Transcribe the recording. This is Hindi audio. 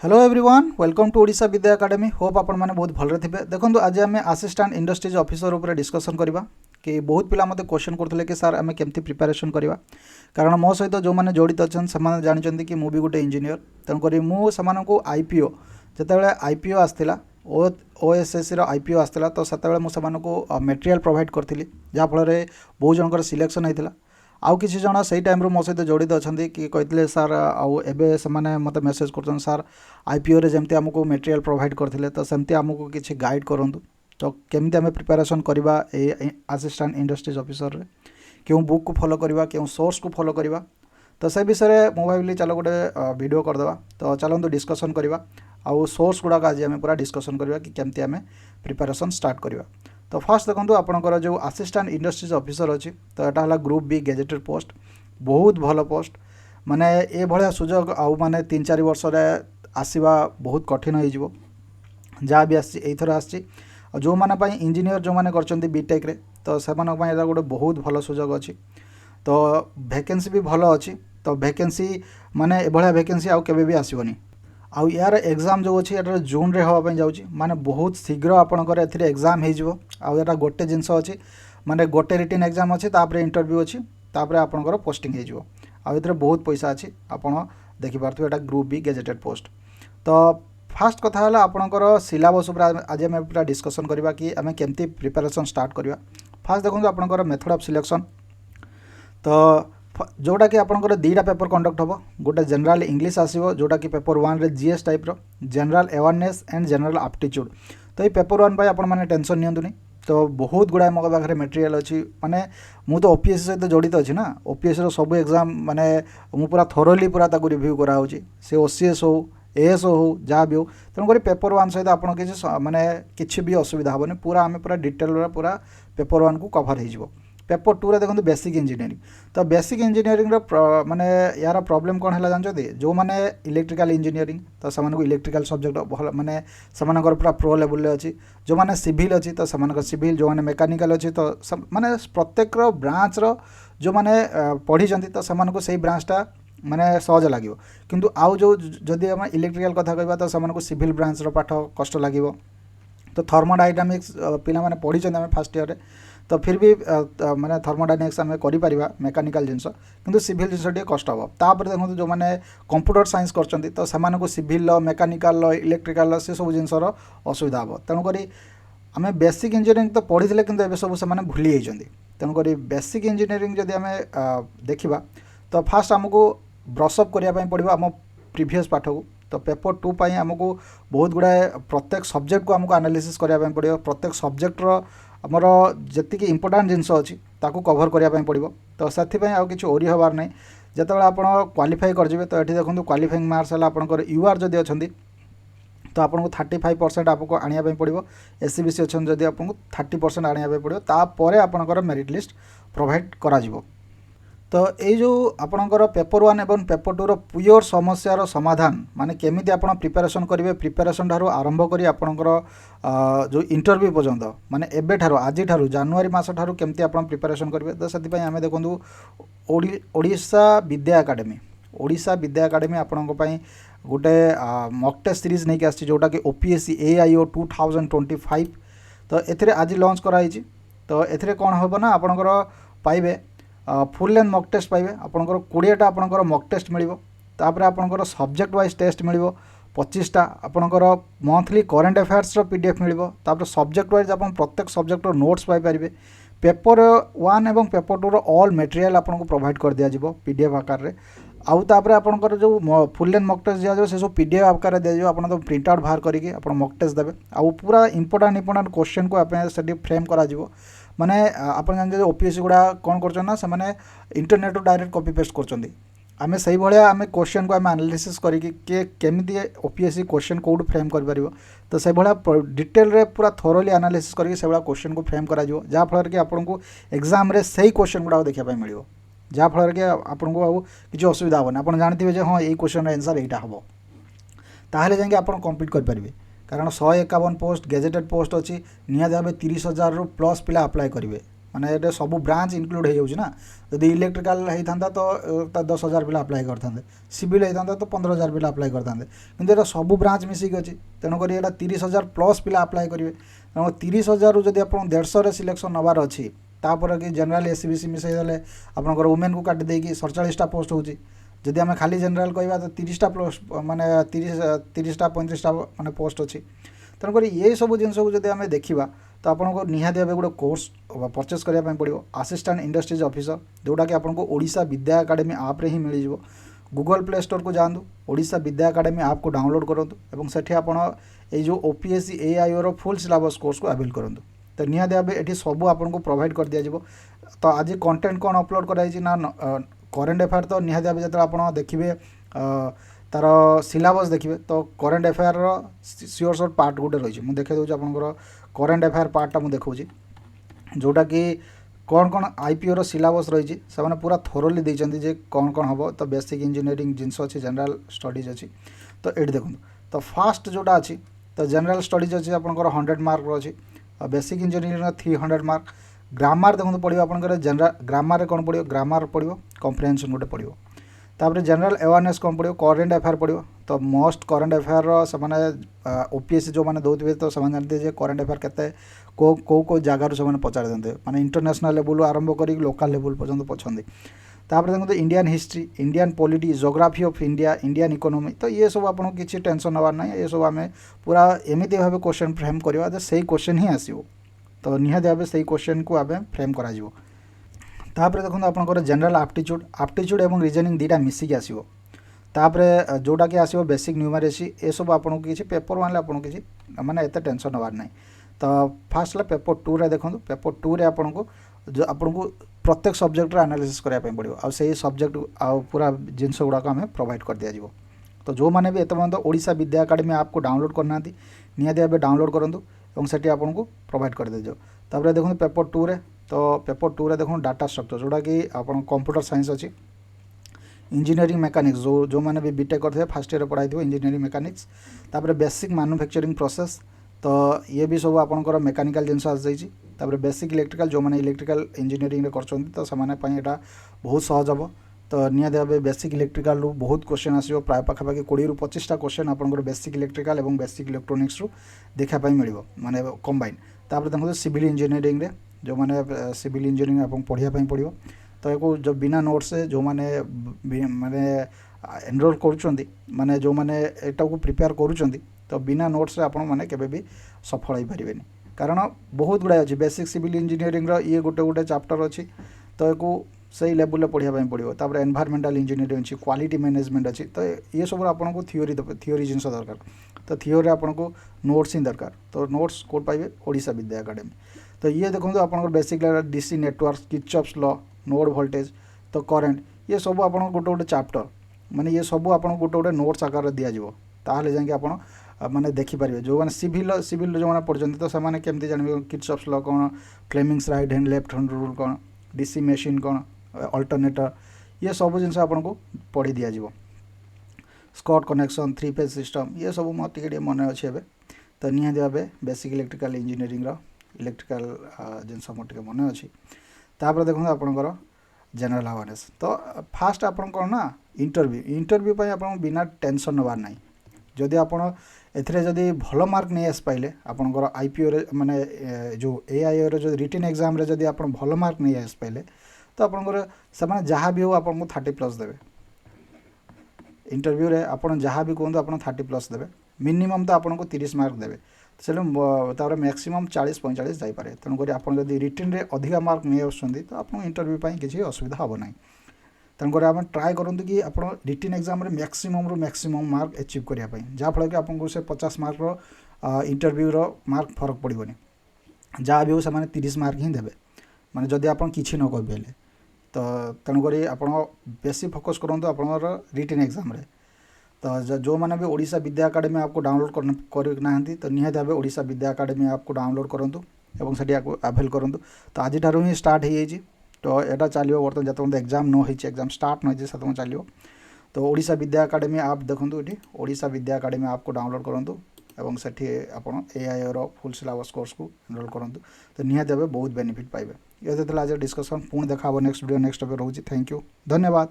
Hello everyone welcome to Odisha Vidya Academy hope आपण मैंने बहुत भलरे थे। देखो आज आम असिस्टेंट इंडस्ट्रीज ऑफिसर उपर डिस्कसन करवा कि बहुत पिला मते क्वेश्चन करते कि सर आम केमती प्रिपरेशन करवा कारण मो सहित जो मैंने जड़ित अच्छा से जानते कि मुझे गोटे इंजीनियर तेणुक मुझे आईपीओ जिते आईपीओ आसला ओएसएससी आईपीओ आसला तो से मुझे मटेरियल प्रोवाइड करी जहाँफल बहुत जनकर सिलेक्शन होता आउ किसी जन से टाइम मो सहित जड़ित अच्छा कि कहते सर आए से मत मेसेज कर सर आईपीओ रे जमती आमको मटेरियल प्रोवाइड करते तो सेमती आमको किसी गाइड करूँ तो केमती आम प्रिपेरेसन करवा असिस्टेंट इंडस्ट्रीज ऑफिसर रे क्यों बुक को फॉलो करवा क्यों सोर्स को फॉलो करवा तो से विषय मुझे भाविली चलो गोटे वीडियो करदे तो चलते डिस्कसन करवा आउ सोर्स गुड़ाक आज आम पूरा डिस्कसन करवा कि केमती आम प्रिपेरेसन स्टार्ट करवा। तो फास्ट देखो आपंकर जो असिस्टेंट इंडस्ट्रीज ऑफिसर अच्छी तो यहाँ है ग्रुप बी गेजेटेड पोस्ट बहुत भल पोस्ट माने ये भाया सुजोग आउ माने 3-4 वर्ष आसवा बहुत कठिन हो जहाँ भी आथर आसी जो मैंने इंजीनियर जो मैंने कर बीटेक रे तो से गोटे बहुत भल सुजोग अच्छी तो वैकेंसी भी भल अच्छी तो वैकेंसी माने एभलिया वैकेंसी आउ केबे भी आसीबनी आउ यार एग्जाम जो अच्छी यार जून रे होगा जाऊँगी माने बहुत शीघ्र आपंकर एग्जाम हो आउ यार गोटे जिनस अच्छी माने गोटे रिटन एग्जाम अच्छी तापर इंटरव्यू अच्छी तापर आपंकर पोस्टिंग हो आउ बहुत पैसा अच्छी आपड़ देखिपे यहाँ ग्रुप बी गेजेटेड पोस्ट। तो फास्ट कथा है आपंकर सिलेबस आज आम पूरा डिस्कसन करवा कि आम केमती प्रिपेरेसन स्टार्ट करवा। फास्ट देखो आपंकर मेथड ऑफ सिलेक्शन तो जोटा कि आपंकर 2टा पेपर कंडक्ट हम गोटे जनरल इंग्लिश आसो जोटा कि पेपर 1 रे जीएस टाइप रो general awareness and general aptitude तो ये पेपर 1 पर आपण मैंने टेंशन नियंतुनी तो बहुत गुड़ाए मो पाखे मटेरियल अच्छी माने मु तो ओपीएससी सहित जड़ित अच्छी ना ओपीएससी रो सब एग्जाम माने मु पूरा थोरोली पूरा ताको रिव्यू करा होची से ओसीएस हो एएस हो जहाँ भी हो तेणुक पेपर 1 सहित आप माने किसी भी असुविधा हेनी पूरा आम पूरा डिटेल पूरा पेपर 1 को कभर हो पेपर 2 रे देखो बेसिक इंजीनियरिंग तो बेसिक इंजीनियरिंग माने यार प्रॉब्लम कौन है जानते जो मैंने इलेक्ट्रिकल इंजीनियरिंग तो से इलेक्ट्रिकल सब्जेक्ट भल माने से पूरा प्रो लेवल अच्छी जो मैंने सिविल अच्छी तो से सिविल जो मैंने मेकानिकल अच्छी तो माने प्रत्येक ब्रांच रो जो मैंने पढ़ी तो से ब्रांचटा माने सहज लगे किंतु आउ जो जदि आम इलेक्ट्रिकल कथा कहवा तो से सिविल ब्रांच रो पाठ कष्ट लगे तो थर्मोडायनामिक्स पिला माने पढ़ी आम फास्ट ईयर तो फिर भी माने थर्मोडायनामिक्स आम कर मेकानिकल जिनस किंतु सिविल जिनस टे कष्ट हम तापर देखो जो मैंने कंप्यूटर साइंस कर तो से सिविल मेकानिकल इलेक्ट्रिकल से सब जिनसर असुविधा हम तेणुक आम बेसिक इंजीनियरिंग तो पढ़ी थे कि सब से भूली जाती तेणुक बेसिक इंजीनियरिंग जदि आम देखा तो फास्ट आमको ब्रशअप करने पड़ो आम प्रीवियस पाठ को तो पेपर 2 पाई आमको बहुत गुड़ाए प्रत्येक सब्जेक्ट को आमको एनालिसिस करने पड़ो प्रत्येक सब्जेक्टर आमर जी इंपोर्टाट जिनस अच्छी ताकू कभर करने पड़ो तो से आउ कि ओरी हबार ना जिते आप क्वालिफाई करेंगे तो ये देखो क्वालिफाइंग मार्क्स है आपंकर यूआर जदि अच्छा तो आपको 35% आपको आने पड़ो एससीबीसी अच्छा जदि आपको 30% आने पड़ो तापर आपंकर मेरिट लिस्ट प्रोवाइड करा तो ये जो आपणकर पेपर 1 एवं पेपर 2 रो प्योर समस्यार समाधान माने केमिति आपण प्रिपेरेसन करेंगे प्रिपेरेसन ठारू आरंभ करी आपणकर जो इंटरव्यू पर्यंत माने एबे ठारू आज ठारू जनवरी मास ठारू केमिति आपण प्रिपेरेसन करेंगे तो से आम देखूँ ओडिशा विद्या एकेडमी आपण गोटे मॉक टेस्ट सीरीज नहीं आसी जोटा कि ओपीएससी एआईओ 2025 तो एथिरे आज लॉन्च कराई तो एथिरे कौन हम ना आपणकर पाइबे फुल लेंथ मॉक टेस्ट पाइबे आपंकर 20टा आपंकर मॉक टेस्ट मिलिबो तापर आपंकर सब्जेक्ट वाइज टेस्ट मिलिबो 25टा आपंकर मंथली करंट अफेयर्स रो पीडीएफ मिलिबो तापर सब्जेक्ट वाइज आपन प्रत्येक सब्जेक्ट रो नोट्स पाई परिबे पेपर 1 एवं पेपर 2 रो ऑल मटेरियल आपनको प्रोवाइड कर दिया जिवो पीडीएफ आकार रे आउ तापर आपंकर जो फुल लेंथ मॉक टेस्ट दिया जो से सब पीडीएफ आकार दिया जो आपन तो प्रिंट आउट बाहर करके आपन मॉक टेस्ट देबे आउ पूरा इंपोर्टेंट क्वेश्चन को आपन सेठी फ्रेम करा जिवो माने आपन जानते ओपीएससी गुड़ा कौन कर इंटरनेट डायरेक्ट कॉपी पेस्ट कर आम से भाया आम क्वेश्चन को आम एनालिसिस करके केमी ओपीएससी क्वेश्चन कौट फ्रेम कर तो से भाया डिटेल रे पूरा थोरोली एनालिसिस करके से भाया क्वेश्चन को फ्रेम करा जहाँफल कि आपको एग्जाम रे सही क्वेश्चन गुड़ा देखापी मिल जहाँफल कि आपको आउ कि असुविधा हेनी आप जानते हाँ ये क्वेश्चन आंसर यहाँ हम ताहले जाके आप कम्प्लीट करेंगे कारण 151 पोस्ट गेजेटेड पोस्ट अच्छी निहत भाव 30,000 प्लस पिला अप्लाई करेंगे माने ये सब ब्रांच इनक्लूड हो जाऊँ ना जदि इलेक्ट्रिकल होता तो 10,000 पिला अप्लाई करते सिविल होता तो 15,000 पिला अप्लाई करते किंतु ये सब ब्रांच मिसिक अच्छी तेणुक ये 30,000 प्लस पिला अप्लाई करेंगे तेणु 30,000 जब आप 150 सिलेक्शन नबार अच्छी तापर कि जनरल एससीबीसी मिसईदे आपंकर वुमेन को काटी देकी 47टा पोस्ट होची जदि आम खाली जनरल कहवा तो 30टा प्लस माने 30टा 35टा माने पोस्ट अच्छी तेणुक ये सब जिन को जब आम देखा तो आपको निहाती भाव गोटे कोर्स परचेस करने पड़ो असिस्टेंट इंडस्ट्रीज ऑफिसर जोटा कि आपको ओडिशा विद्या एकेडमी आप रे ही मिल जाव गूगल प्ले स्टोर को जातु ओडिशा विद्या एकेडमी आप को डाउनलोड करूँ और सेठी आप जो OPSC AIO full syllabus course को अवेल करूँ तो निहाती भाव ये सब आपको प्रोवाइड कर दिज्व तो आज कंटेंट कौन अपलोड कराई ना करेन्ट अफेयर तो निहाती भाव जो आप देखिए तार सिलेबस देखिए तो current affair sure sure part गोटे रही है देखे दूसरी आपंकर करेन्ट अफेयर पार्टा मुझे देखा जोटा कि कौन कौन आईपीओ सिलेबस रही है पूरा थोरली देते जे कौन कौन हम तो बेसिक इंजीनियरिंग जिनस अच्छी जनरल स्टडीज अच्छी तो ये देखो तो फास्ट जोटा अच्छी तो जनरल स्टडीज अच्छी आपंकर 100 मार्क अच्छी बेसिक इंजीनियरिंग 300 मार्क ग्रामर देखो पड़ो आपंकर जनरल ग्रामर कौन पड़ो ग्रामर पड़ो कम्प्रिहेंशन गोटे पड़ो तापर जनरल अवेयरनेस कौन पड़ो करेन्ट अफेयर पड़ो तो मोस्ट करेन्ट अफेयर से ओपीएससी जो मैंने दौथे तो से जानते हैं करेन्ट अफेयर के कौ जगार से पचार देते माने इंटरनेशनल लेवल आरंभ कर लोकल लेवल पर्यटन पछंदी तापर देखो Indian history Indian polity geography of India Indian economy तो ये सब आपको किसी टेंशन नवार ना ये सब आम पूरा एमती भाव क्वेश्चन फ्रेम करवा से क्वेश्चन ही आसो तो निहाती भाव से क्वेश्चन को आम फ्रेम कर तापर देखो आपंकर जनरल आप्टिट्यूड और रीजनिंग दुटा मिसिक आसो तापर जोटा कि आसो बेसिक न्यूमेरेसी ये सब आपको किसी पेपर वन आपको किसी माने एत टेंशन नवार ना तो फास्ट है पेपर 2 रे देखो पेपर 2 रे आपको जो आपको प्रत्येक सब्जेक्ट एनालिसिस करने पड़ो आ सब्जेक्ट आ पूरा जिनस गुड़ाक आम प्रोवाइड कर दिज्व तो जो मैंने भी एत पर्यटन ओडिशा विद्या एकेडमी आपको डाउनलोड करना निहाती भाव डाउनलोड करूँ और से आपको प्रोवाइड कर दिज्व तापर देखो पेपर 2 रे तो पेपर 2 रे देखो डाटा स्ट्रक्चर जोटा कि आप कंप्यूटर साइंस अच्छी इंजीनियरिंग मेकानिक्स जो मैंने भी बीटेक करते फर्स्ट ईयर पढ़ाई इंजीनियरिंग मेकानिक्स तापर बेसिक मैन्युफैक्चरिंग प्रोसेस तो ये भी सब आपंकर मेकानिकल जिनस आसी तापर बेसिक इलेक्ट्रिकल जो मैंने इलेक्ट्रिकल इंजीनियरिंग कर तो से यहाँ बहुत सहज हम तो निहाती भाव बेसिक इलेक्ट्रिकल रू बहुत क्वेश्चन आसो प्राय पाखापाखि 20 ରୁ 25टा क्वेश्चन आपंकर बेसिक इलेक्ट्रिकल और बेसिक इलेक्ट्रोनिक्स रू देखापी मिल माने कंबाइन तापर देखो सिविल इंजीनियरिंग रे जो मैंने सिविल इंजीनियरिंग आप पढ़ाई पड़ो तो ये जो बिना नोट्स जो मैंने माने एनरोल कर माने जो मैंने एटा को प्रिपेयर करुँच तो बिना नोट्स आप केवे भी सफल हो पारे कारण बहुत गुड़ाए अच्छी बेसिक सिविल इंजीनियरिंग ये गोटे गोटे चैप्टर अच्छी तो ये से लेवल पढ़ाई पड़ो तापर एनवायरमेंटल इंजीनियरिंग अच्छी क्वालिटी मैनेजमेंट अच्छी तो ये सब आपको थियोरी जिनस दरकार तो थियोरी आपको नोट्स ही दरकार तो नोट्स कौट पाइबे ओडिशा विद्या एकेडमी तो ये देखो आप basic DC network Kirchhoff's law node voltage तो करेन्ट ये सब आप गोटे गोटे चैप्टर माने ये सब आप गोटे गोटे नोट्स आकार दिज्व ताहले जाके आप माने देखिपारे जो मैंने सिविल जो मैंने पढ़ते तो से केमती जानवे किर्चॉफ्स लॉ कौन Fleming's right hand left hand rule कौन डीसी मेसीन कौन अल्टरनेटर ये सब जिन आपको पढ़ी दिज्व स्कॉट कनेक्शन 3 फेज सिस्टम ये सब मोटे मन अच्छे तो निहाती भाव बेसिक इलेक्ट्रिकल इंजीनियरिंग इलेक्ट्रिकल जिनस मोटे मन अच्छी तापर देखो आपंकर जनरल अवेयरनेस तो फास्ट आप कौन ना इंटरव्यू आप बिना टेंशन नबार ना जदि आप जदि भल मार्क नहीं आस पाइले आपंकर आईपीओ माने जो एआईओ जो रिटन एग्जाम रे जदि आप भल मार्क नहीं आस पाइले तो आपंकर से जहाँ भी हो आपको 30+ देवे इंटरव्यू रे आप जहाँ भी कहूँ आप 30+ देवे मिनिमम तो आपको 30 मार्क देवे से मैक्सिमम 40-45 जापे तेणुक आप रिटन रे अधिका मार्क नहीं आसुँच तो आप इंटरव्यू किसी असुविधा हम ना तेणुक आम ट्राए करूँ कि आप रिटन एग्जाम मैक्सिमम रू मैक्सिमम मार्क अचीव करने जहाँफल कि आपको से 50 मार्क इंटरव्यूर मार्क फरक पड़ोनी जहाँ भी हो से 30 मार्क ही देवे माने जदि आप किसी न कह तो तेणुक आप बेसी फोकस करूँ आप रिटन एग्जाम तो जो मैंने भी ओडिशा विद्या एकेडमी आपको डाउनलोड करना तो निहाती भाव ओडिशा विद्या एकेडमी आपको डाउनलोड करूँ और से आवेल करूँ तो आज ही स्टार्ट हो तो यहाँ चलो बर्तमान जो एग्जाम न हो एग्जाम स्टार्ट न हो चलो तो ओडिशा विद्या एकेडमी आप देखो ये ओडिशा विद्या एकेडमी आपको डाउनलोड करूँ और से आप एआईओ फुल सिलेबस कोर्स को एनरोल करूँ तो निहाती भाव बहुत बेनिफिट पाइबे ये आज डिस्कसन पुणी देखा नेक्स्ट वीडियो नेक्स्ट टॉपिक रोचे थैंक यू धन्यवाद।